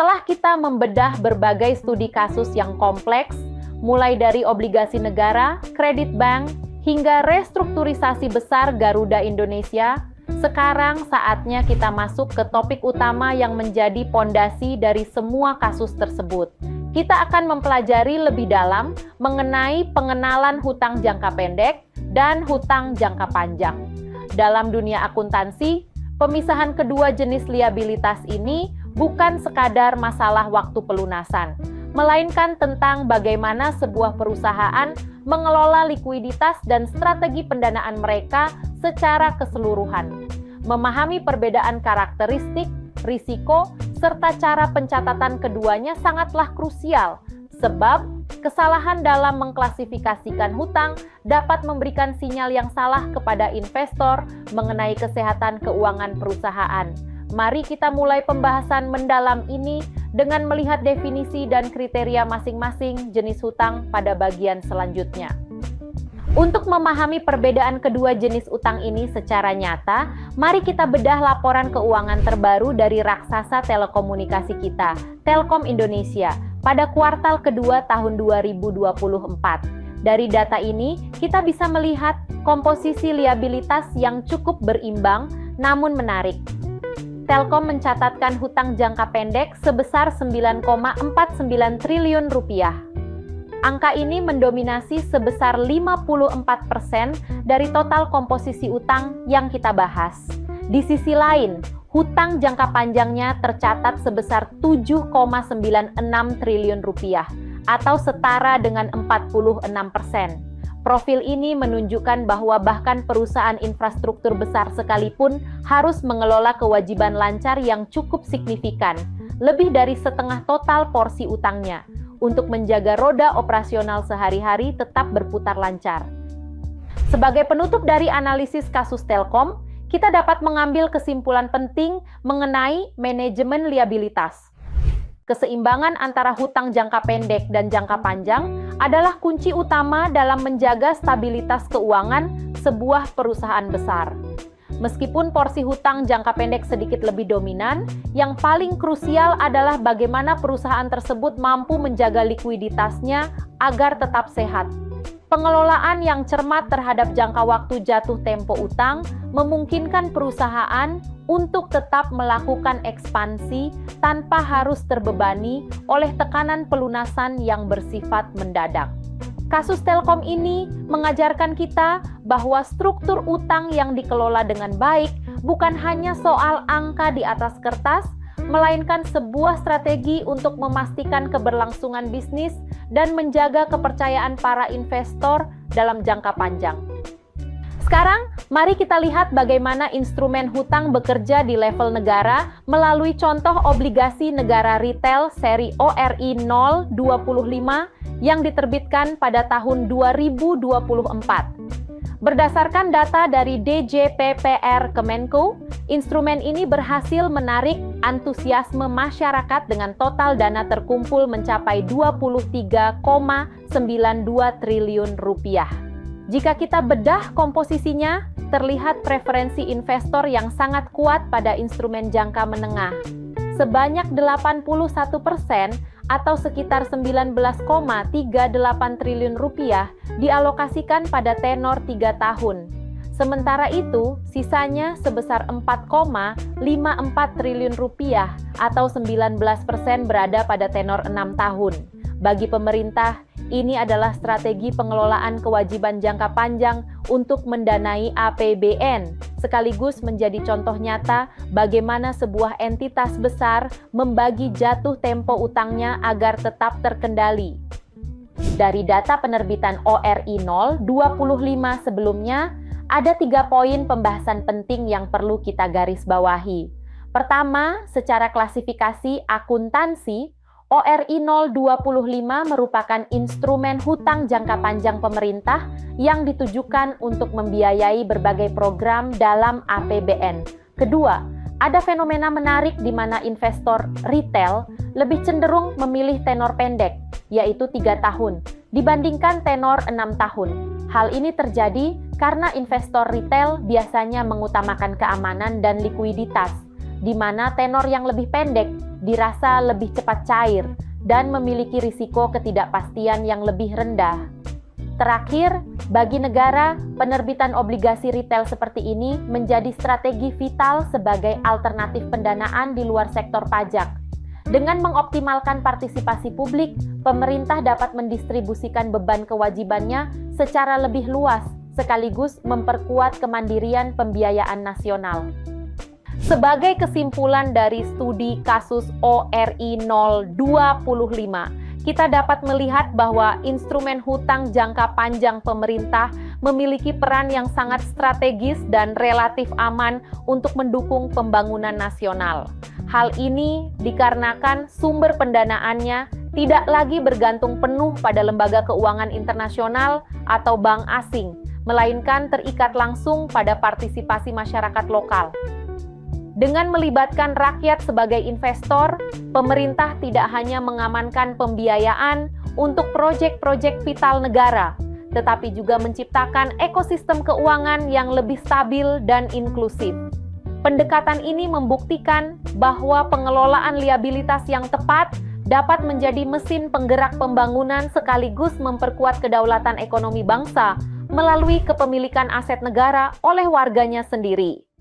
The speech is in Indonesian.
Setelah kita membedah berbagai studi kasus yang kompleks, mulai dari obligasi negara, kredit bank, hingga restrukturisasi besar Garuda Indonesia, sekarang saatnya kita masuk ke topik utama yang menjadi pondasi dari semua kasus tersebut. Kita akan mempelajari lebih dalam mengenai pengenalan hutang jangka pendek dan hutang jangka panjang. Dalam dunia akuntansi, pemisahan kedua jenis liabilitas ini bukan sekadar masalah waktu pelunasan, melainkan tentang bagaimana sebuah perusahaan mengelola likuiditas dan strategi pendanaan mereka secara keseluruhan. Memahami perbedaan karakteristik, risiko, serta cara pencatatan keduanya sangatlah krusial, sebab kesalahan dalam mengklasifikasikan hutang dapat memberikan sinyal yang salah kepada investor mengenai kesehatan keuangan perusahaan. Mari kita mulai pembahasan mendalam ini dengan melihat definisi dan kriteria masing-masing jenis hutang pada bagian selanjutnya. Untuk memahami perbedaan kedua jenis utang ini secara nyata, mari kita bedah laporan keuangan terbaru dari raksasa telekomunikasi kita, Telkom Indonesia, pada kuartal kedua tahun 2024. Dari data ini, kita bisa melihat komposisi liabilitas yang cukup berimbang namun menarik. Telkom mencatatkan hutang jangka pendek sebesar 9,49 triliun rupiah. Angka ini mendominasi sebesar 54% dari total komposisi utang yang kita bahas. Di sisi lain, hutang jangka panjangnya tercatat sebesar 7,96 triliun rupiah atau setara dengan 46%. Profil ini menunjukkan bahwa bahkan perusahaan infrastruktur besar sekalipun harus mengelola kewajiban lancar yang cukup signifikan, lebih dari setengah total porsi utangnya, untuk menjaga roda operasional sehari-hari tetap berputar lancar. Sebagai penutup dari analisis kasus Telkom, kita dapat mengambil kesimpulan penting mengenai manajemen liabilitas. Keseimbangan antara hutang jangka pendek dan jangka panjang adalah kunci utama dalam menjaga stabilitas keuangan sebuah perusahaan besar. Meskipun porsi hutang jangka pendek sedikit lebih dominan, yang paling krusial adalah bagaimana perusahaan tersebut mampu menjaga likuiditasnya agar tetap sehat. Pengelolaan yang cermat terhadap jangka waktu jatuh tempo utang memungkinkan perusahaan untuk tetap melakukan ekspansi tanpa harus terbebani oleh tekanan pelunasan yang bersifat mendadak. Kasus Telkom ini mengajarkan kita bahwa struktur utang yang dikelola dengan baik bukan hanya soal angka di atas kertas, melainkan sebuah strategi untuk memastikan keberlangsungan bisnis dan menjaga kepercayaan para investor dalam jangka panjang. Sekarang, mari kita lihat bagaimana instrumen hutang bekerja di level negara melalui contoh obligasi negara retail seri ORI 025 yang diterbitkan pada tahun 2024. Berdasarkan data dari DJPPR Kemenko, instrumen ini berhasil menarik antusiasme masyarakat dengan total dana terkumpul mencapai 23,92 triliun rupiah. Jika kita bedah komposisinya, terlihat preferensi investor yang sangat kuat pada instrumen jangka menengah. Sebanyak 81% atau sekitar 19,38 triliun rupiah dialokasikan pada tenor 3 tahun. Sementara itu, sisanya sebesar 4,54 triliun rupiah atau 19% berada pada tenor 6 tahun. Bagi pemerintah, ini adalah strategi pengelolaan kewajiban jangka panjang untuk mendanai APBN, sekaligus menjadi contoh nyata bagaimana sebuah entitas besar membagi jatuh tempo utangnya agar tetap terkendali. Dari data penerbitan ORI 025 sebelumnya, ada 3 poin pembahasan penting yang perlu kita garis bawahi. Pertama, secara klasifikasi akuntansi, ORI 025 merupakan instrumen hutang jangka panjang pemerintah yang ditujukan untuk membiayai berbagai program dalam APBN. Kedua, ada fenomena menarik di mana investor retail lebih cenderung memilih tenor pendek, yaitu 3 tahun, dibandingkan tenor 6 tahun. Hal ini terjadi karena investor retail biasanya mengutamakan keamanan dan likuiditas, di mana tenor yang lebih pendek dirasa lebih cepat cair dan memiliki risiko ketidakpastian yang lebih rendah. Terakhir, bagi negara, penerbitan obligasi retail seperti ini menjadi strategi vital sebagai alternatif pendanaan di luar sektor pajak. Dengan mengoptimalkan partisipasi publik, pemerintah dapat mendistribusikan beban kewajibannya secara lebih luas, sekaligus memperkuat kemandirian pembiayaan nasional. Sebagai kesimpulan dari studi kasus ORI 025, kita dapat melihat bahwa instrumen hutang jangka panjang pemerintah memiliki peran yang sangat strategis dan relatif aman untuk mendukung pembangunan nasional. Hal ini dikarenakan sumber pendanaannya tidak lagi bergantung penuh pada lembaga keuangan internasional atau bank asing, melainkan terikat langsung pada partisipasi masyarakat lokal. Dengan melibatkan rakyat sebagai investor, pemerintah tidak hanya mengamankan pembiayaan untuk proyek-proyek vital negara, tetapi juga menciptakan ekosistem keuangan yang lebih stabil dan inklusif. Pendekatan ini membuktikan bahwa pengelolaan liabilitas yang tepat dapat menjadi mesin penggerak pembangunan sekaligus memperkuat kedaulatan ekonomi bangsa melalui kepemilikan aset negara oleh warganya sendiri.